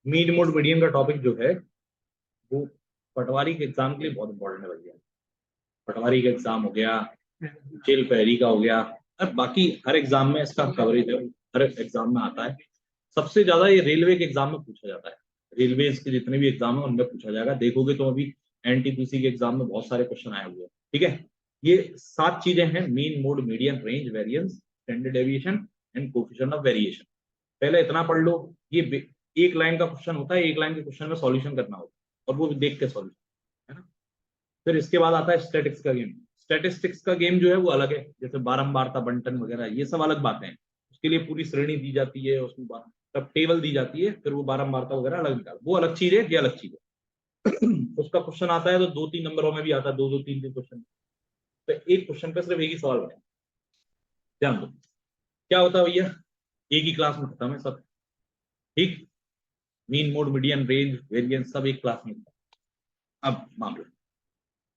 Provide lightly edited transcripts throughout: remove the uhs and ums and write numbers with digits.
Mean mode median का topic जो है वो पटवारी के एग्जाम के लिए बहुत इंपॉर्टेंट है भैया। पटवारी का एग्जाम हो गया, जेल पहरी का हो गया, अब बाकी हर एग्जाम में इसका कवरेज है, हर एग्जाम में आता है। सबसे ज्यादा ये रेलवे के एग्जाम में पूछा जाता है। रेलवे के जितने भी एग्जाम है उनमें पूछा जाएगा, देखोगे तो अभी एनटीपीसी के एग्जाम में बहुत सारे क्वेश्चन आए हुए हैं। ठीक है, ये 7 चीजें हैं: mean, mode, median, range, variance, standard deviation and coefficient of variation. पहले इतना पढ़ लो, ये एक लाइन का क्वेश्चन होता है, एक लाइन के क्वेश्चन में सॉल्यूशन करना होता है और वो भी देख के सॉल्यूशन, है ना। फिर इसके बाद आता है स्टैटिस्टिक्स का गेम। स्टैटिस्टिक्स का गेम जो है वो अलग है, जैसे बारंबारता, बंटन वगैरह, ये सब अलग बातें हैं। उसके लिए पूरी श्रेणी दी जाती है, उसमें तब टेबल दी जाती है, फिर वो बारंबारता वगैरह अलग निकाल, वो अलग चीज है, ये अलग चीज है। उसका क्वेश्चन आता है तो 2-3 नंबरों में भी आता है, 2-2 3-3 क्वेश्चन। तो एक क्वेश्चन पे सिर्फ एक ही सवाल बने, ध्यान दो। क्या होता है भैया, एक ही क्लास में खत्म है सब। ठीक, mean, mode, median, range, variance सब एक क्लास में खत्म। अब मामला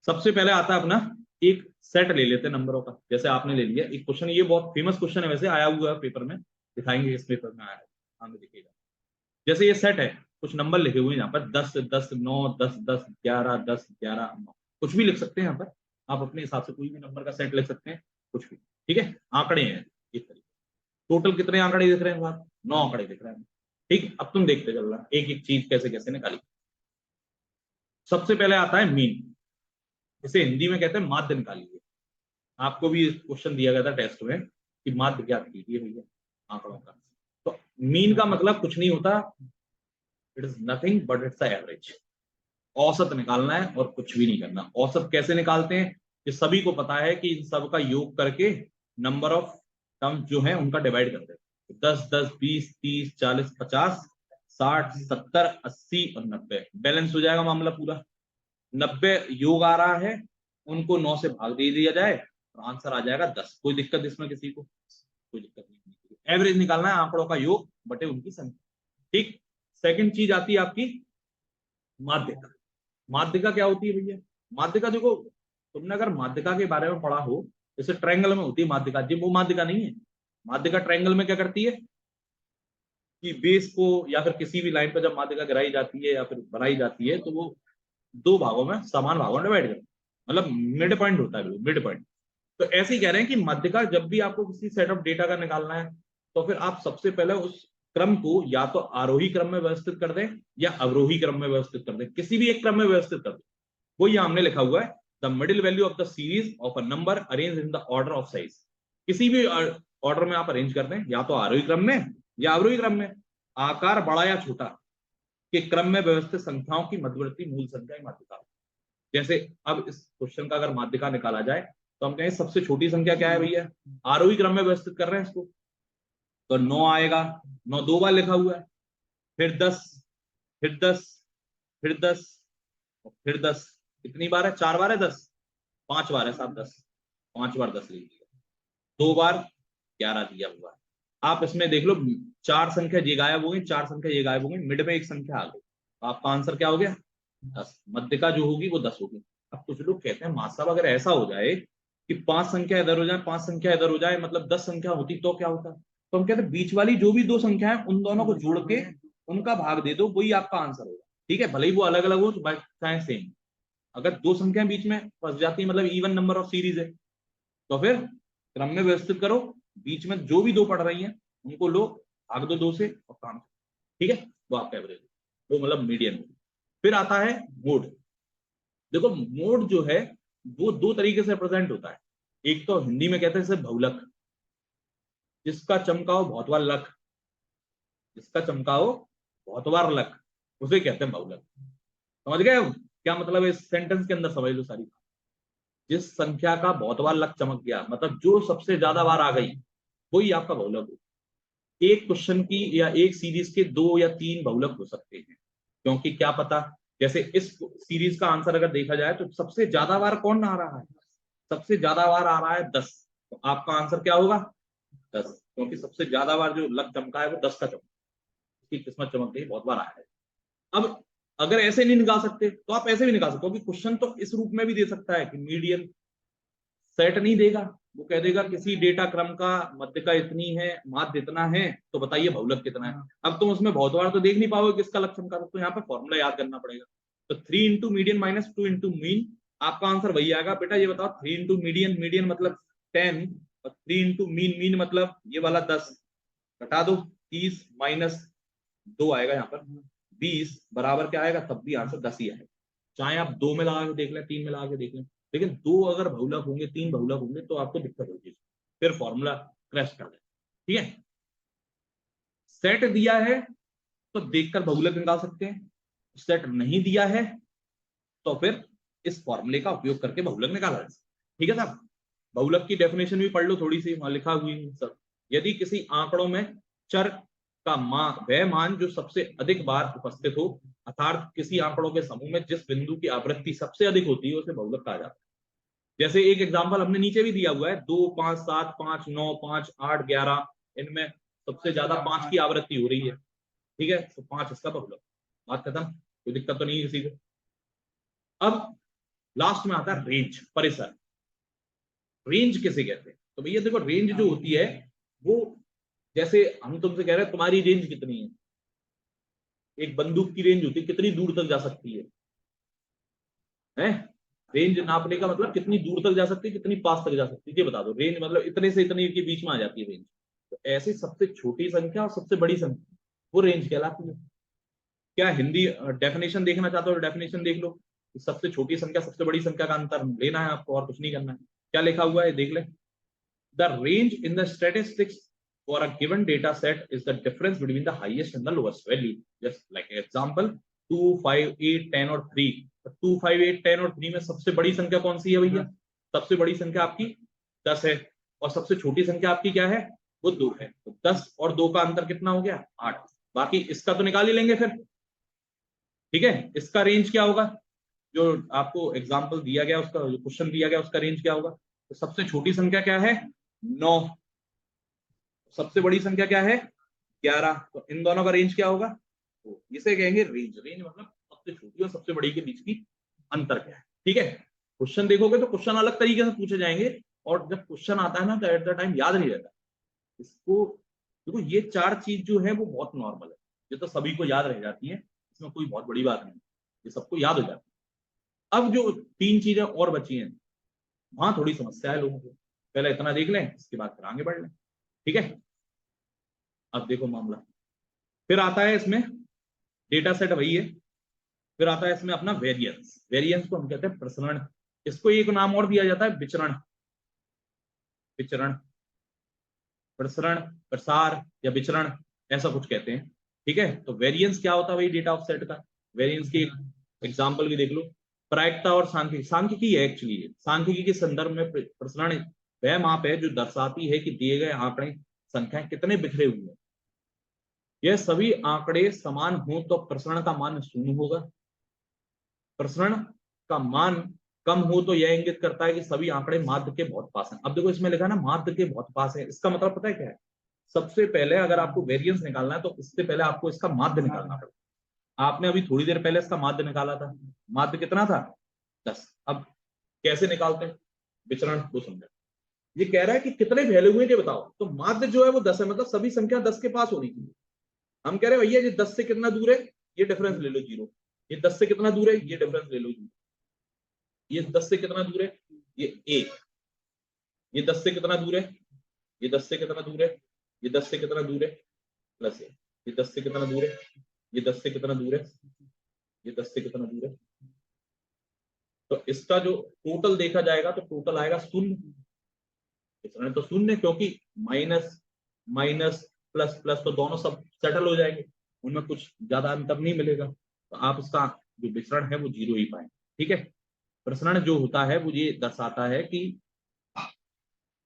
सबसे पहले आता है अपना, एक सेट ले लेते हैं नंबरों का। जैसे आपने ले लिया एक क्वेश्चन, ये बहुत फेमस क्वेश्चन है, वैसे आया हुआ है पेपर में, दिखाएंगे इस पेपर में आया है, आगे दिखेगा। जैसे ये सेट है, कुछ नंबर लिखे हुए हैं यहाँ पर, 10 10 9 10 10 11 10 11 9, कुछ भी लिख सकते हैं यहाँ पर। आप अपने हिसाब से कोई भी नंबर का सेट लिख सकते हैं, कुछ भी। ठीक है, आंकड़े हैं इस तरीके। टोटल कितने आंकड़े दिख रहे हैं आप? 9 आंकड़े दिख रहे हैं। ठीक, अब तुम देखते चलना एक एक चीज कैसे कैसे निकाली। सबसे पहले आता है मीन, इसे हिंदी में कहते हैं माध्य निकालिए। आपको भी क्वेश्चन दिया गया था टेस्ट में कि माध्य ज्ञात कीजिए भैया आंकड़ों का। तो मीन का मतलब कुछ नहीं होता, it is nothing but it's average. औसत निकालना है और कुछ भी नहीं करना। औसत कैसे निकालते हैं, ये सभी को पता है कि इन सब का योग करके नंबर ऑफ टर्म जो है उनका डिवाइड करते हैं। 10 10 20 30 40 50 60 70 80 और 90, बैलेंस हो जाएगा मामला पूरा। 90 योग आ रहा है, उनको 9 से भाग दे दिया जाए और आंसर आ जाएगा 10। कोई दिक्कत इसमें किसी को? कोई दिक्कत नहीं। एवरेज निकालना है, आंकड़ों का योग बटे उनकी संख्या। ठीक, सेकंड चीज आती है आपकी माध्यिका। माध्यिका क्या होती है भैया? माध्यिका देखो, तुमने अगर माध्यिका के बारे में पढ़ा हो, जैसे ट्रायंगल में होती है माध्यिका, जी वो माध्यिका नहीं है। माध्यिका ट्रायंगल में क्या करती है कि बेस को या फिर किसी भी लाइन पर जब माध्यिका गिराई जाती है या फिर बनाई जाती है तो वो दो भागों में, समान भागों में डिवाइड करते हैं, मतलब मिड पॉइंट होता है, मिड पॉइंट। तो ऐसे ही कह रहे हैं कि माध्यिका जब भी आपको किसी सेट ऑफ डेटा का निकालना है तो फिर आप सबसे पहले उस क्रम को या तो आरोही क्रम में व्यवस्थित कर दें या अवरोही क्रम में व्यवस्थित कर दें, किसी भी एक क्रम में व्यवस्थित कर दें। वो ये हमने लिखा हुआ है, the middle value of the series of a number arrange in the order of size. किसी भी ऑर्डर में आप अरेंज कर दें, या तो आरोही क्रम में या अवरोही क्रम में, आकार बड़ा या छोटा के क्रम में व्यवस्थित संख्याओं की मध्यवर्ती मूल संख्या माध्यिका। जैसे अब इस क्वेश्चन का अगर माध्यिका निकाला जाए तो हम कहें सबसे छोटी संख्या क्या है भैया, आरोही क्रम में व्यवस्थित कर रहे हैं इसको, तो 9 आएगा। 9 दो बार लिखा हुआ है, फिर 10, फिर 10, फिर 10 और फिर 10। कितनी बार है? 4 बार है 10, 5 बार है, 7 10, 5 बार 10 लिख दिया, 2 बार 11 दिया हुआ है। आप इसमें देख लो, 4 संख्या ये गायब हो गई, 4 संख्या ये गायब हो गई, मिड में एक संख्या आ गई, तो आपका आंसर क्या हो गया? 10। मध्यिका जो होगी वो 10 होगी। अब कुछ लोग कहते हैं मां साहब अगर ऐसा हो जाए कि 5 संख्या इधर हो जाए, 5 संख्या इधर हो जाए, मतलब 10 संख्या होती तो क्या होता? तो हम कहते हैं बीच वाली जो भी 2 संख्या है उन दोनों को जोड़ के उनका भाग दे दो, वही आपका आंसर होगा। ठीक है, भले ही वो अलग अलग हो चाहे सेम। अगर 2 संख्या बीच में फंस जाती है, मतलब इवन नंबर ऑफ सीरीज है, तो फिर क्रम में व्यवस्थित करो, बीच में जो भी 2 पढ़ रही हैं उनको लो, भाग दो 2 से और काम। ठीक है, वो आपका एवरेज, वो मतलब मीडियन। फिर आता है मोड। देखो मोड जो है वो 2 तरीके से प्रेजेंट होता है। एक तो हिंदी में कहते हैं इसे बहुलक, जिसका चमकाओ बहुत बार लक, जिसका चमकाओ बहुत बार लक, उसे कहते हैं बहुलक। समझ गए क्या मतलब है? इस सेंटेंस के अंदर समझ लो सारी। जिस संख्या का बहुत बार लक चमक गया, मतलब जो सबसे ज्यादा बार आ गई, वही आपका बहुलक हो। एक क्वेश्चन की या एक सीरीज के 2 या 3 बहुलक हो सकते हैं, क्योंकि क्या पता, जैसे इस सीरीज का आंसर अगर देखा जाए तो सबसे ज्यादा बार कौन आ रहा है? सबसे ज्यादा बार आ रहा है 10, तो आपका आंसर क्या होगा? 10, क्योंकि सबसे ज्यादा बार जो लक चमका है वो 10 का चमका, उसकी किस्मत चमक गई, बहुत बार आया है। अब अगर ऐसे नहीं निकाल सकते तो आप ऐसे भी निकाल सकते हो, क्योंकि क्वेश्चन तो इस रूप में भी दे सकता है कि मीडियन सेट नहीं देगा, वो कह देगा किसी डेटा क्रम का मध्य का इतनी है, माध्य इतना है, तो बताइए बहुलक कितना है। अब तुम उसमें बहुत बार तो देख नहीं पाओगे किसका लक्षण का, तो यहाँ पे फॉर्मूला याद करना पड़ेगा। तो 3 into median minus 2 into mean, आपका आंसर वही आएगा। बेटा ये बताओ 3 इंटू मीडियन, मीडियन मतलब 10, और 3 इंटू मीन, मीन मतलब ये वाला 10, घटा दो 30 माइनस 2 आएगा यहाँ पर 20 बराबर क्या आएगा, तब भी आंसर 10 ही आएगा। चाहे आप 2 में लगा के देख लें, 3 में लगा के देख लें, लेकिन 2 अगर बहुलक होंगे, 3 बहुलक होंगे तो आपको दिक्कत होगी, फिर फॉर्मूला क्रैश कर दे। ठीक है, सेट दिया है तो देखकर बहुलक निकाल सकते हैं, सेट नहीं दिया है तो फिर इस फॉर्मूले का उपयोग करके बहुलक निकाला जाए। ठीक है साहब, बहुलक की डेफिनेशन भी पढ़ लो थोड़ी सी, वहां लिखा हुई है सब। यदि किसी आंकड़ों में चर का मान, वह मान जो सबसे अधिक बार उपस्थित हो, अर्थात किसी आंकड़ों के समूह में जिस बिंदु की आवृत्ति सबसे अधिक होती है उसे बहुलक कहा जाता है। जैसे एक एग्जांपल हमने नीचे भी दिया हुआ है, 2 5 7 5 9 5 8 11, इनमें सबसे ज्यादा 5 की आवृत्ति हो रही है। ठीक है, तो 5 इसका बहुलक, बात खत्म, कोई दिक्कत तो नहीं है किसी को। अब लास्ट में आता है रेंज, परिसर। रेंज किसे कहते हैं, तो भैया देखो रेंज जो होती है वो, जैसे हम तुमसे कह रहे हैं तुम्हारी रेंज कितनी है, एक बंदूक की रेंज होती है कितनी दूर तक जा सकती है? रेंज नापने का मतलब कितनी दूर तक जा सकती है, कितनी पास तक जा सकती है, ये बता दो। रेंज मतलब इतने से इतने के बीच में आ जाती है रेंज। तो ऐसी सबसे छोटी संख्या और सबसे बड़ी संख्या वो रेंज कहलाती है। क्या हिंदी डेफिनेशन देखना चाहते हो, डेफिनेशन देख लो। सबसे छोटी संख्या सबसे बड़ी संख्या का अंतर लेना है आपको, और कुछ नहीं करना है। क्या लिखा हुआ है देख ले, the range in the statistics for a given data set is the difference between the highest and the lowest value. Just like example 2 5 8 10 और 3, 2 5 8 10 और 3 में सबसे बड़ी संख्या कौन सी है भैया? सबसे बड़ी संख्या आपकी 10 है, और सबसे छोटी संख्या आपकी क्या है? वो 2 है। तो 10 और 2 का अंतर कितना हो गया? 8। बाकी इसका तो निकाल ही लेंगे फिर। ठीक है, इसका रेंज क्या होगा, जो आपको एग्जाम्पल दिया गया उसका, जो क्वेश्चन दिया गया उसका रेंज क्या होगा? तो सबसे छोटी संख्या क्या है? 9। सबसे बड़ी संख्या क्या है? 11। तो इन दोनों का रेंज क्या होगा? तो इसे कहेंगे रेंज। रेंज मतलब सबसे छोटी और सबसे बड़ी के बीच की अंतर क्या है। ठीक है, क्वेश्चन देखोगे तो क्वेश्चन अलग तरीके से पूछे जाएंगे, और जब क्वेश्चन आता है ना तो एट द टाइम याद नहीं रहता इसको। देखो ये 4 चीज जो है वो बहुत नॉर्मल है, ये तो सभी को याद रह जाती है, इसमें कोई बहुत बड़ी बात नहीं, ये सबको याद हो जाती है। अब जो 3 चीजें और बची हैं वहां थोड़ी समस्या है लोगों को, पहले इतना देख लें इसके बाद फिर आगे बढ़ लें। ठीक है, अब देखो मामला फिर आता है इसमें, डेटा सेट वही है, फिर आता है इसमें अपना वेरिएंस। वेरिएंस को हम कहते हैं प्रसरण, इसको एक नाम और दिया जाता है विचरण। विचरण, प्रसरण, प्रसार या विचरण, ऐसा कुछ कहते हैं। ठीक है, तो वेरिएंस क्या होता है भाई डेटा ऑफ सेट का? वेरिएंस की एग्जांपल भी देख लो, प्रायिकता और सांख्यिकी। सांख्यिकी है एक्चुअली, सांख्यिकी के संदर्भ में प्रसरण वह माप है जो दर्शाती है कि दिए गए आंकड़े संख्याएं कितने बिखरे हुए हैं। यह सभी आंकड़े समान हो तो प्रसरण का मान शून्य होगा। प्रसरण का मान कम हो तो यह इंगित करता है कि सभी आंकड़े माध्य के बहुत पास हैं। अब देखो इसमें लिखा है ना माध्य के बहुत पास है, इसका मतलब पता है क्या है? सबसे पहले अगर आपको वेरिएंस निकालना है तो इससे पहले आपको इसका माध्य निकालना पड़ेगा। आपने अभी थोड़ी देर पहले इसका माध्य निकाला था, माध्य कितना था? 10। अब कैसे निकालते हैं विचरण वो समझो। ये कह रहा है कि कितने वैल्यू हुए ये बताओ, तो माध्य जो है वो 10 है, मतलब सभी संख्या 10 के पास होनी चाहिए। हम कह रहे हैं भैया ये 10 से कितना दूर है, ये डिफरेंस ले लो 0। ये 10 से कितना दूर है, ये डिफरेंस ले लो 0। ये 10 से कितना दूर है, ये 1। ये 10 से कितना दूर है, ये 10 से कितना दूर है, ये 10 से कितना दूर है, प्लस ये 10 से कितना दूर है, ये 10 से कितना दूर है, ये 10 से कितना दूर है। तो इसका जो टोटल देखा जाएगा तो टोटल आएगा 0। इसमें तो 0, क्योंकि माइनस माइनस प्लस प्लस तो दोनों सब सेटल हो जाएंगे, उनमें कुछ ज्यादा अंतर नहीं मिलेगा, तो आप इसका जो विचरण है वो 0 ही पाएंगे। ठीक है, प्रसरण जो होता है वो ये दर्शाता है कि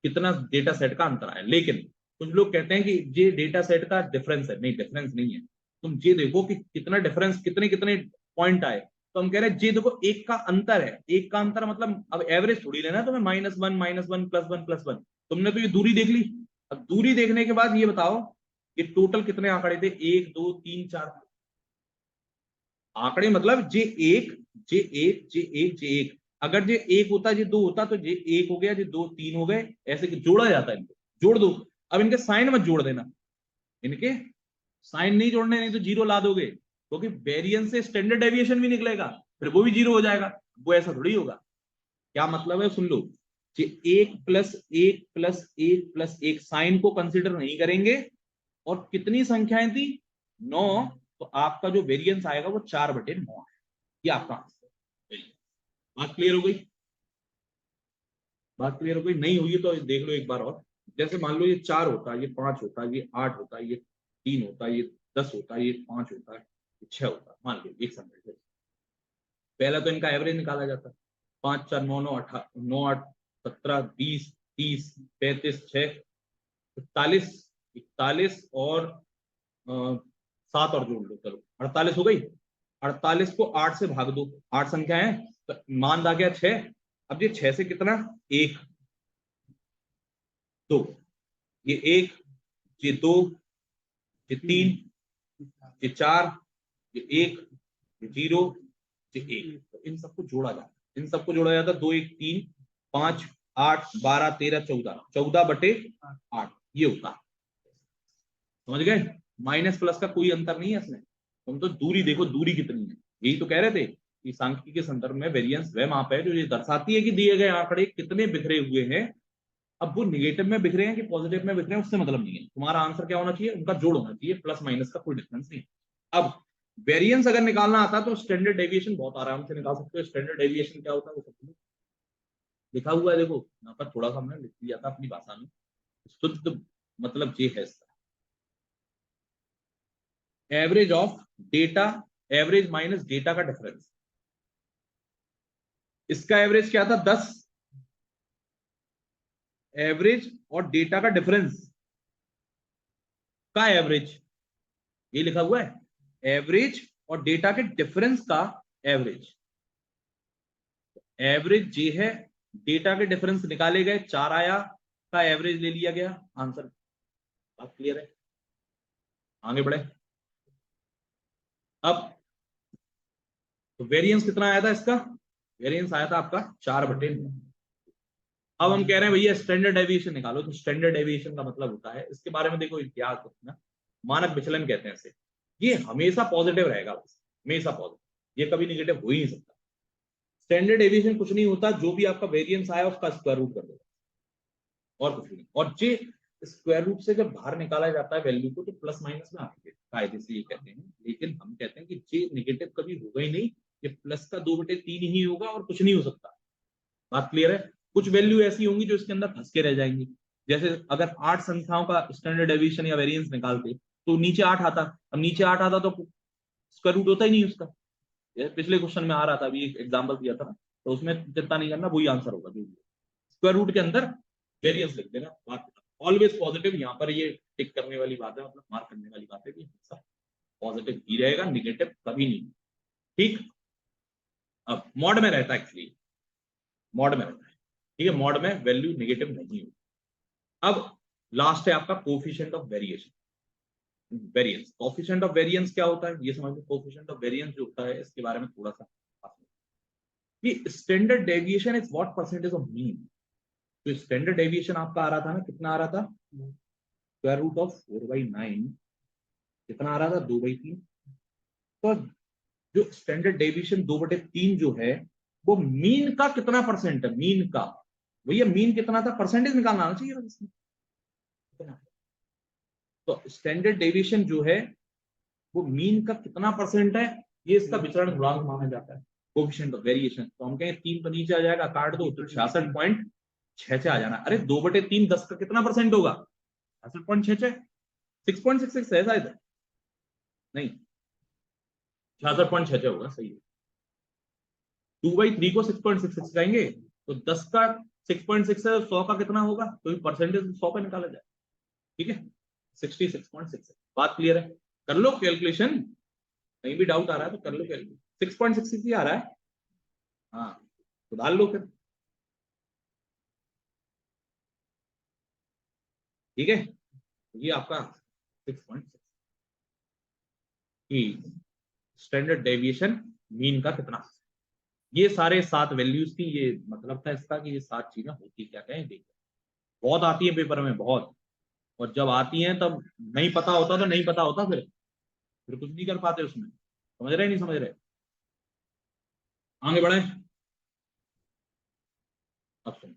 कितना डेटा सेट का अंतर है। लेकिन कुछ लोग कहते हैं कि ये डेटा सेट का डिफरेंस है, नहीं डिफरेंस नहीं है। तुम ये देखो कि कितना डिफरेंस, कितने कितने पॉइंट आए, तो हम कह रहे हैं ये देखो एक का अंतर है। एक का अंतर मतलब अब एवरेज थोड़ी लेना तुम्हें, -1 +1 +1। तुमने तो ये दूरी देख ली, अब दूरी देखने के बाद ये बताओ कि टोटल कितने आंकड़े थे, 1 2 3 4 आंकड़े, मतलब जे 1 जे 1 जे 1 जे 1। अगर ये एक होता ये दो होता तो ये एक हो गया, ये दो तीन हो गए, ऐसे जोड़ा जाता है इनको, जोड़ दो। अब इनके साइन मत जोड़ देना, इनके साइन नहीं जोड़ने, नहीं तो जीरो ला दोगे, क्योंकि वेरिएंस से स्टैंडर्ड डेविएशन भी निकलेगा, फिर वो भी जीरो हो जाएगा। वो ऐसा थोड़ी होगा। क्या मतलब है सुन लो, कि एक प्लस एक प्लस एक प्लस एक साइन को कंसिडर नहीं करेंगे, और कितनी संख्याएं थी, 9, तो आपका जो वेरिएंस आएगा वो 4/9 है। ये आपका आंसर। बात क्लियर हो गई? बात क्लियर हो गई? नहीं हुई तो देख लो एक बार और। जैसे मान लो ये 4 होता है, ये 5 होता है, ये 8 होता है, ये 3 होता है, ये 10 होता है, ये 5 होता है, ये 6 होता है, मान लो एक समय। पहला तो इनका एवरेज निकाला जाता है। 5 4 9 9 9 8 17 20 30 35 6 41 41 और 7 और जोड़ लो, चलो 48 हो गई। 48 को 8 से भाग दो, 8 संख्या है तो मान आ गया 6। अब ये 6 से कितना, एक, दो, ये एक, ये दो, ये तीन, ये चार, ये एक, ये जीरो, ये एक, तो इन सबको जोड़ा जाता है। इन सबको जोड़ा जाता है, 2 1 3 5 8 12 13 14, 14/8 ये होता है। समझ गए? माइनस प्लस का कोई अंतर नहीं है इसमें। तुम तो दूरी देखो, दूरी कितनी है, यही तो कह रहे थे कि सांख्यिकी के संदर्भ में वेरिएंस वह माप है जो ये दर्शाती है कि दिए गए आंकड़े कितने बिखरे हुए हैं। अब वो निगेटिव में बिखरे हैं कि पॉजिटिव में बिखरे हैं उससे मतलब नहीं है, तुम्हारा आंसर क्या होना चाहिए, उनका जोड़ होना चाहिए, प्लस माइनस का कोई डिफरेंस नहीं। अब वेरिएंस अगर निकालना आता तो स्टैंडर्ड डेविएशन बहुत आराम से निकाल सकते हो। स्टैंडर्ड डेविएशन क्या होता है वो सब लिखा हुआ है, देखो यहाँ पर थोड़ा सा हमने लिख दिया था अपनी भाषा में। शुद्ध मतलब ये है इसका, average of data, average minus data का डिफरेंस। इसका एवरेज क्या था, 10, एवरेज और डेटा का डिफरेंस का एवरेज, ये लिखा हुआ है एवरेज और डेटा के डिफरेंस का एवरेज। एवरेज ये है, डेटा के डिफरेंस निकाले गए, 4 आया, का एवरेज ले लिया गया, आंसर। बात क्लियर है? आगे बढ़े। अब तो वेरिएंस कितना आया था इसका, वेरिएंस आया था आपका 4/9। अब हम कह रहे हैं भैया स्टैंडर्ड डेविएशन निकालो, तो स्टैंडर्ड डेविएशन का मतलब होता है, इसके बारे में देखो इतिहास ना, मानक विचलन कहते हैं इसे। ये हमेशा पॉजिटिव रहेगा, हमेशा पॉजिटिव, ये कभी निगेटिव हो ही नहीं सकता। स्टैंडर्ड डेविएशन कुछ नहीं होता, जो भी आपका वेरिएंस आया उसका स्क्वायर रूट कर दो, और कुछ नहीं। और जे स्क्वायर रूट से जब बाहर निकाला जाता है वैल्यू को, तो प्लस माइनस में आती है, कायदे से ये कहते हैं। लेकिन हम कहते हैं कि जे नेगेटिव कभी होगा ही नहीं, ये प्लस का 2/3 ही होगा और कुछ नहीं हो सकता। बात क्लियर है? कुछ वैल्यू ऐसी होंगी जो इसके अंदर फंस के रह जाएंगी। जैसे अगर 8 संख्याओं का स्टैंडर्ड डेविएशन या वेरिएंस निकालते तो नीचे 8 आता, अब नीचे 8 आता तो स्क्वायर रूट होता ही नहीं उसका। पिछले क्वेश्चन में आ रहा था, अभी एक एग्जांपल दिया था ना, तो उसमें चिंता नहीं करना, वही आंसर होगा। स्क्वायर रूट के अंदर वेरिएंस लिख देना, बात ऑलवेज पॉजिटिव। यहाँ पर ये टिक करने वाली बात है, मतलब मार्क करने वाली बात है कि हमेशा पॉजिटिव ही रहेगा, निगेटिव कभी नहीं। ठीक। अब मॉड में रहता है, एक्चुअली मॉड में रहता है, ठीक है, मॉड में वैल्यू निगेटिव नहीं होगी। अब लास्ट है आपका coefficient of variation, variance. Coefficient of variance क्या होता है ये समझ लो। कोफिशिएंट ऑफ वेरिएंस जो होता है इसके बारे में थोड़ा सा कि standard deviation is what percentage of mean. तो स्टैंडर्ड डेविएशन आपका आ रहा था ना, कितना आ रहा था, स्क्वायर रूट ऑफ 4/9, कितना आ रहा था, 2/3। तो जो स्टैंडर्ड डेविएशन 2/3 जो है वो मीन का कितना परसेंट है, मीन का। भैया मीन कितना था, परसेंटेज निकालना आना चाहिए इसमें। तो स्टैंडर्ड डेविएशन जो है वो मीन का कितना परसेंट है, ये इसका विचरण गुणांक माना जाता है, कोफिशिएंट ऑफ वेरिएशन। तो हम कहें 3 तो नीचे आ जाएगा, काट दो तो 66.66 आ जाना। अरे 2/3 10 का कितना परसेंट होगा, 66.66, 6.66 है शायद, नहीं 66.66 होगा, सही है। 2/3 को 6.66 कहेंगे तो 10 का 6.6 है, 100 का कितना होगा, तो परसेंटेज 100 पे निकाला जाए, ठीक है, 66.6। बात क्लियर है? कर लो कैलकुलेशन, कहीं भी डाउट आ रहा है तो कर लो कैलकुलेशन। 6.66 ही आ रहा है, हाँ, तो डाल लो फिर, ठीक है। ये आपका 6.6 की स्टैंडर्ड डेविएशन मीन का कितना, ये सारे 7 वैल्यूज थी, ये मतलब था इसका कि ये 7 चीजें होती क्या क्या है। देखिए बहुत आती है पेपर में, बहुत, और जब आती हैं तब नहीं पता होता तो नहीं पता होता, फिर कुछ नहीं कर पाते उसमें। समझ रहे नहीं समझ रहे? आगे बढ़े। अब सुनो,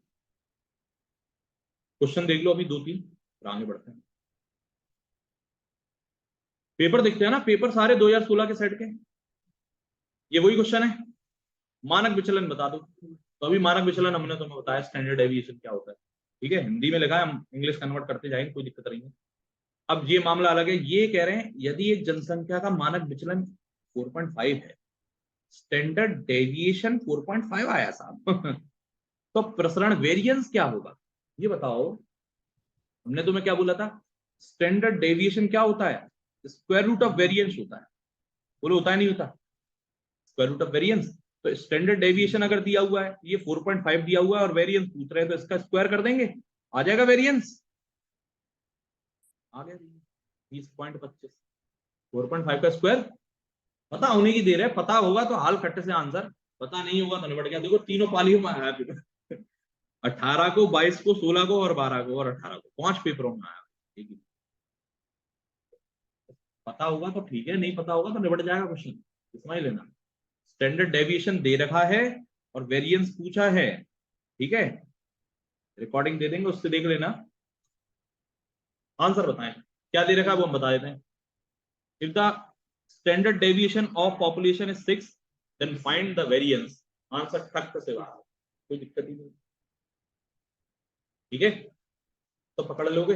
क्वेश्चन देख लो अभी 2-3, फिर आगे बढ़ते हैं। पेपर देखते हैं ना, पेपर सारे 2016 के सेट के। ये वही क्वेश्चन है, मानक विचलन बता दो। तो अभी मानक विचलन हमने तुम्हें बताया, स्टैंडर्ड डेविएशन क्या होता है। ठीक है, हिंदी में लिखा है, हम इंग्लिश कन्वर्ट करते जाएंगे, कोई दिक्कत नहीं है। अब ये मामला अलग है, ये कह रहे हैं यदि एक जनसंख्या का मानक विचलन 4.5 है, स्टैंडर्ड डेविएशन 4.5 आया साहब तो प्रसरण वेरिएंस क्या होगा, ये बताओ। हमने तुम्हें क्या बोला था, स्टैंडर्ड डेविएशन क्या होता है, स्क्वायर रूट ऑफ वेरिएंस होता है। बोलो होता है नहीं होता, स्क्वायर रूट ऑफ वेरिएंस। तो स्टैंडर्ड डेविएशन अगर दिया हुआ है, ये 4.5 दिया हुआ है और वेरिएंस पूछ रहे हैं, तो इसका स्क्वायर कर देंगे, आ जाएगा वेरिएंस। आ गया 20.25, 4.5 का स्क्वायर। पता होने की देर है, पता होगा तो हाल खट्टे से आंसर, पता नहीं होगा तो निपट गया। देखो तीनों पालियों में आया फिर 18 को, 22 को, 16 को और 12 को और 18 को, 5 पेपरों में आया। ठीक है, पता होगा तो ठीक है, नहीं पता होगा तो निपट जाएगा क्वेश्चन, इसमें ही लेना। स्टैंडर्ड डेविएशन दे रखा है और वेरिएंस पूछा है, ठीक है, रिकॉर्डिंग दे देंगे, उससे देख लेना। आंसर बताएं क्या दे रखा है, वो हम बता देते हैं। If the standard deviation of population is 6, then find the variance. Answer ठक से बाहर, कोई दिक्कत ही नहीं। ठीक है, तो पकड़ लोगे।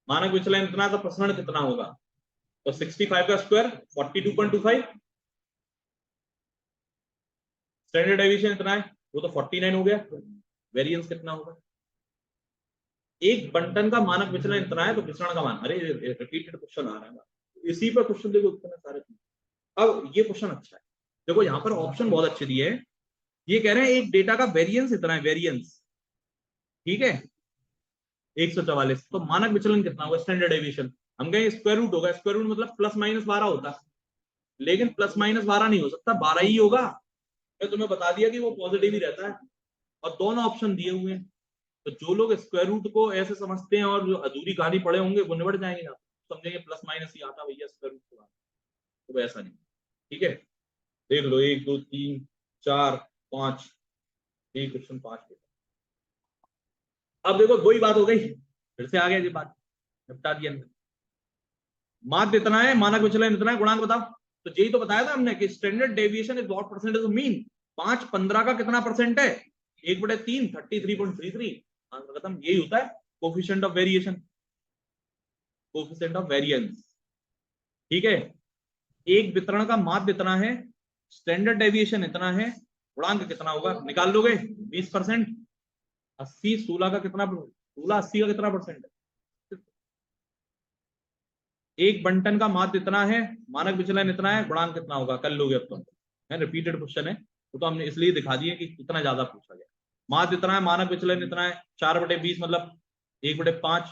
मानक विचलन इतना, तो प्रसरण कितना होगा, तो 65 का स्क्वायर 42.25, स्टैंडर्ड डेविएशन इतना है, वो तो 49 हो गया। वेरिएंस कितना होगा, एक बंटन का मानक विचलन इतना है तो विचरण का मान, अरे रिपीटेड क्वेश्चन आ रहा है इसी पर क्वेश्चन, देखो इतने सारे। अब ये क्वेश्चन अच्छा है, देखो यहाँ पर ऑप्शन बहुत अच्छे दिए हैं। ये कह रहे हैं एक डेटा का वेरिएंस इतना है, वेरिएंस, ठीक है, 144, तो मानक विचलन कितना होगा, स्टैंडर्ड डेविएशन। हम कहें स्क्वायर रूट होगा, स्क्वायर रूट मतलब प्लस माइनस 12 होता है, लेकिन प्लस माइनस 12 नहीं हो सकता, 12 ही होगा। मैं तुम्हें बता दिया कि वो पॉजिटिव ही रहता है, और दोनों ऑप्शन दिए हुए हैं। तो जो लोग स्क्वायर रूट को ऐसे समझते हैं और जो अधूरी कहानी पढ़े होंगे वो निबट जाएंगे, आप समझेंगे प्लस माइनस ही आता भैया स्क्वायर रूट को, तो ऐसा नहीं। ठीक है, देख लो 1 2 3 4 5, ये क्वेश्चन 5 अब देखो वही बात हो गई, फिर से आ गया ये बात, निपटा दिया। माध्य इतना है, मानक विचलन इतना है, गुणांक बताओ। तो यही तो बताया था हमने कि standard deviation is what percentage of mean. 5 15 का कितना परसेंट है, 1/3 33.33, आंसर खत्म। यही होता है coefficient of variation, coefficient of variance. ठीक है, एक वितरण का माध्य इतना है, स्टैंडर्ड डेविएशन इतना है, गुणांक कितना होगा निकाल लोगे, 20%। 80 16 का कितना, 16 80 का कितना परसेंट है। एक बंटन का माध्य इतना है, मानक विचलन इतना है, गुणांक कितना होगा, कर लोगे अब तुम। है रिपीटेड क्वेश्चन है, तो हमने इसलिए दिखा दिए कि इतना ज्यादा पूछा गया। माध्य इतना है, मानक विचलन इतना है, 4/20 मतलब 1/5,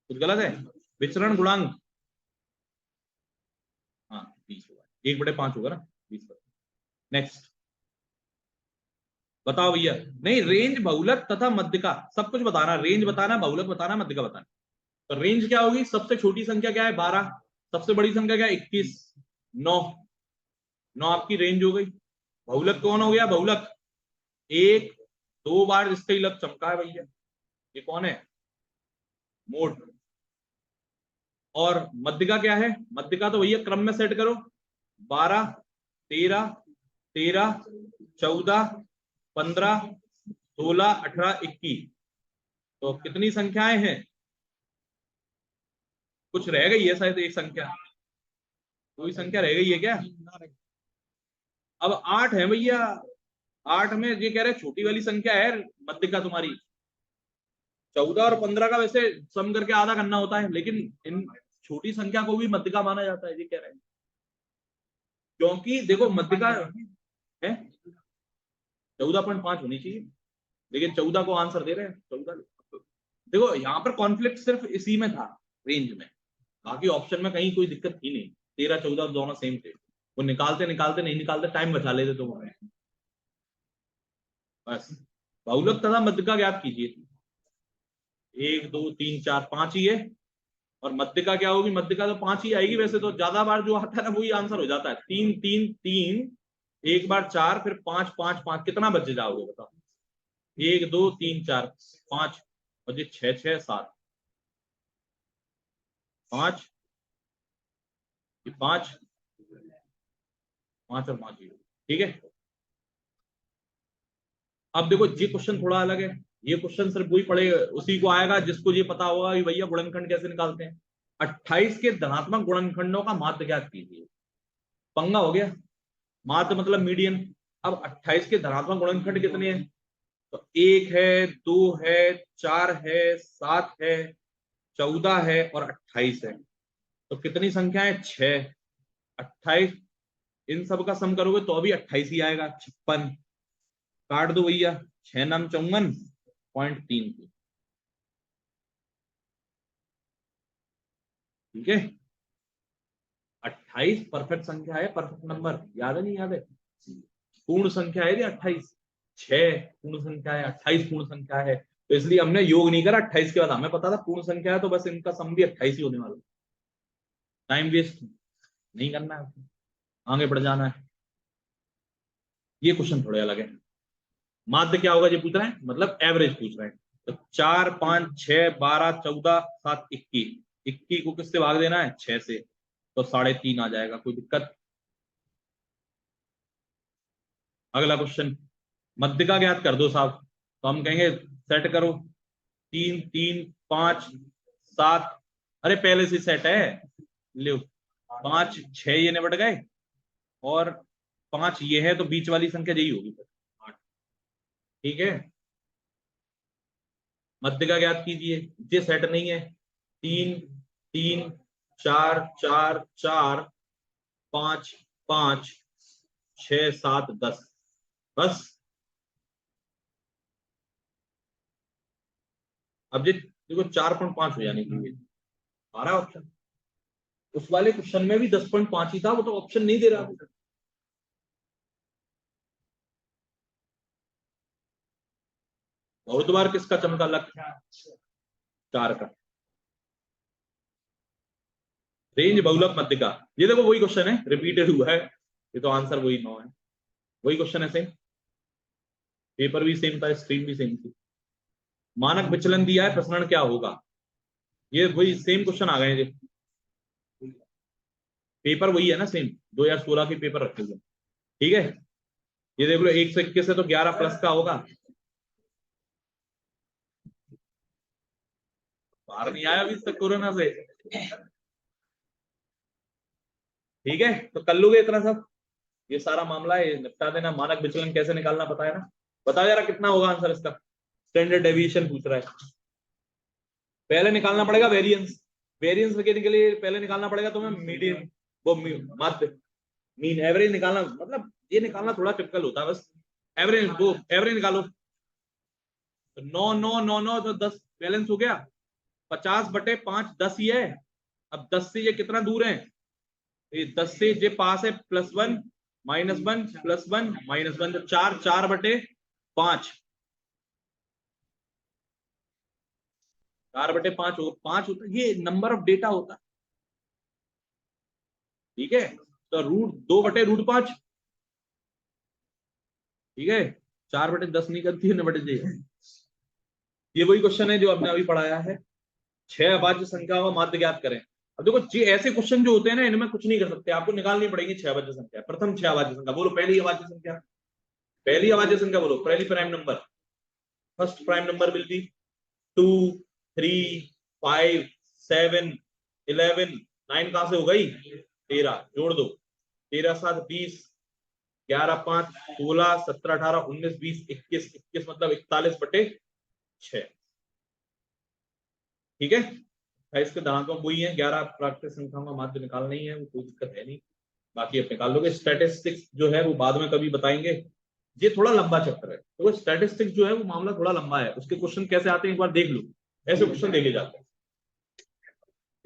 कुछ गलत है। विचरण गुणांक, हाँ 20 होगा, 1/5 होगा ना, 20। नेक्स्ट बताओ भैया, नहीं रेंज बहुलक तथा मध्यिका सब कुछ बताना, रेंज बताना, बहुलक बताना, मध्यिका बताना। तो रेंज क्या होगी, सबसे छोटी संख्या क्या है 12, सबसे बड़ी संख्या क्या है 21, 9, 9 आपकी रेंज हो गई। बहुलक कौन हो गया, बहुलक एक दो बार इसका ही लग चमका है भैया, ये कौन है, मोड। और मध्यिका क्या है, मध्यिका तो भैया क्रम में सेट करो, 12 13 13 14 15 16 18 21, तो कितनी संख्याएं हैं, कुछ रह गई है शायद एक संख्या, कोई संख्या रह गई है क्या। अब 8 है भैया, 8 में ये कह रहे छोटी वाली संख्या है मध्यिका तुम्हारी। 14 और 15 का वैसे सम करके आधा करना होता है, लेकिन इन छोटी संख्या को भी मध्यिका माना जाता है, ये कह रहे हैं। क्योंकि देखो मध्यिका है 14.5 होनी चाहिए, लेकिन 14 को आंसर दे रहे हैं 14। देखो यहाँ पर कॉन्फ्लिक्ट सिर्फ इसी में था, रेंज में, बाकी ऑप्शन में कहीं कोई दिक्कत थी नहीं, 13 14 दोनों सेम थे। वो निकालते निकालते नहीं निकालते, टाइम बचा लेते तो बस। बहुलक तथा मध्य का ज्ञात कीजिए। 1 2 3 4 5 ही है, और मध्य का क्या होगी? मध्य का तो 5 ही आएगी, वैसे तो ज्यादा बार जो आता है ना वही आंसर हो जाता है। 3 3 3, एक बार 4, फिर 5 5 5, कितना बच जाओगे बताओ? 1 2 3 4 5, और ये 6 6 7 5, 5 5 और 5 ही, ठीक है। अब देखो ये क्वेश्चन थोड़ा अलग है। ये क्वेश्चन सिर्फ वही पढ़ेगा उसी को आएगा जिसको ये पता होगा कि भैया गुणनखंड कैसे निकालते हैं। 28 के धनात्मक गुणनखंडों का माध्य ज्ञात कीजिए। पंगा हो गया। माध्य मतलब मीडियन। अब 28 के धनात्मक गुणनखंड कितने हैं? तो 1 है, 2 है, 4 है, 7 है, 14 है और 28 है। तो कितनी संख्या है? 6। 28, इन सब का सम करोगे तो अभी 28 ही आएगा। 56 काट दो भैया, 6 नाम 54.3, ठीक है। 28 परफेक्ट संख्या है, परफेक्ट नंबर, याद है नहीं याद है? पूर्ण संख्या है 28। 6 पूर्ण संख्या है, 28 पूर्ण संख्या है, तो इसलिए हमने योग नहीं करा। 28 के बाद हमें पता था पूर्ण संख्या है, तो बस इनका सम भी 28 ही होने वाला। टाइम वेस्ट नहीं करना है, आगे बढ़ जाना है। ये क्वेश्चन थोड़े अलग है। माध्य क्या होगा ये पूछ रहे हैं, मतलब एवरेज पूछ रहे हैं। तो 4 5 6 12 14 7 21, 21 को किससे भाग देना है? 6 से, तो 3.5 आ जाएगा। कोई दिक्कत? अगला क्वेश्चन, मध्य का ज्ञात कर दो साहब। तो हम कहेंगे सेट करो। 3 3 5 7, अरे पहले से सेट है, लो। 5 6 ये निबट गए, और 5 ये है, तो बीच वाली संख्या यही होगी फिर 8, ठीक है। मध्य का ज्ञात कीजिए। ये सेट नहीं है। 3 3 4 4 4 5 5 6 7 10, बस। अब ये देखो 4.5 हो जाने चाहिए, आ रहा है ऑप्शन। उस वाले क्वेश्चन में भी 10.5 ही था, वो तो ऑप्शन नहीं दे रहा था। बहुत बार किसका चमका? लग 4 का। रेंज बहुलक मध्य का, ये देखो वही क्वेश्चन है, रिपीटेड हुआ है। ये तो आंसर वही 9 है। वही क्वेश्चन है, सेम। पेपर भी सेम था, स्क्रीन भी सेम थी। मानक विचलन दिया है, प्रसरण क्या होगा? ये वही सेम क्वेश्चन आ गए हैं। पेपर वही है ना, सेम 2016 के पेपर रखे हुए, ठीक है। ये देख लो, 121 है तो 11 प्लस का होगा। बाहर नहीं आया अभी तक कोरोना से, ठीक है। तो कर लोगे इतना सब, ये सारा मामला है, निपटा देना। मानक विचलन कैसे निकालना पता है ना? बताओ जरा कितना होगा आंसर इसका। स्टैंडर्ड डेविएशन पूछ रहा है। पहले निकालना पड़ेगा वेरिएंस। वेरिएंस के लिए पहले निकालना पड़ेगा तुम्हें मीडियन, वो माध्य, मीन, एवरेज निकालना। मतलब ये निकालना थोड़ा टिपिकल होता है बस। एवरेज, वो एवरेज निकालो। तो 9 9 9 9 तो 10 बैलेंस हो गया। 50/5 10 ही है। अब 10 से ये कितना दूर है? ये 10 से ये पास है, +1 -1 +1 -1, तो 4 4/5, 4/5 हो, 5 होता है, ये नंबर ऑफ डेटा होता है, ठीक है। तो √2/√5, ठीक है। 4/10 नहीं करती है, न/j। ये वही क्वेश्चन है जो हमने अभी पढ़ाया है। 6 अभाज्य संख्या का माध्य ज्ञात करें। अब देखो ये ऐसे क्वेश्चन जो होते हैं ना, इनमें कुछ नहीं कर सकते, आपको निकालनी पड़ेगी 6 अभाज्य संख्या। प्रथम 6 अभाज्य संख्या बोलो। पहली अभाज्य संख्या, पहली अभाज्य संख्या बोलो। पहली prime number, first prime number will be 2 3 5 7 11, 9 कहां से हो गई? 13, जोड़ दो। 13 7 20, 11 5 16 17 18 19 20 21, 21 मतलब 41/6, ठीक है। 28 के दांतों वही है। 11 प्राकृतिक संख्याओं का माध्य निकालना ही है, वो कोई दिक्कत है नहीं। बाकी आप निकाल लोगे। स्टैटिस्टिक्स जो है वो बाद में कभी बताएंगे, ये थोड़ा लंबा चैप्टर है। तो स्टैटिस्टिक्स जो है वो मामला थोड़ा लंबा है, उसके क्वेश्चन कैसे आते हैं एक बार देख लो। ऐसे क्वेश्चन देखे जाते हैं।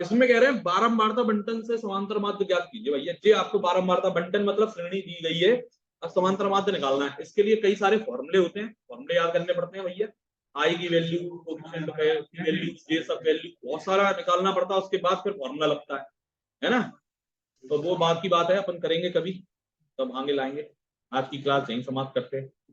इसमें कह रहे हैं बारंबारता बंटन से समांतर माध्य ज्ञात कीजिए। भैया जी आपको बारंबारता बंटन मतलब श्रेणी दी गई है और समांतर माध्य निकालना है। इसके लिए कई सारे फॉर्मूले होते हैं, फॉर्मूले याद करने पड़ते हैं भैया। आई की वैल्यू, कोएफिशिएंट की वैल्यू, ये सब वैल्यू बहुत सारा निकालना पड़ता है, उसके बाद फिर फॉर्मूला लगता है ना। तो वो बात की बात है, अपन करेंगे कभी, तब आगे लाएंगे। आज की क्लास यहीं समाप्त करते हैं।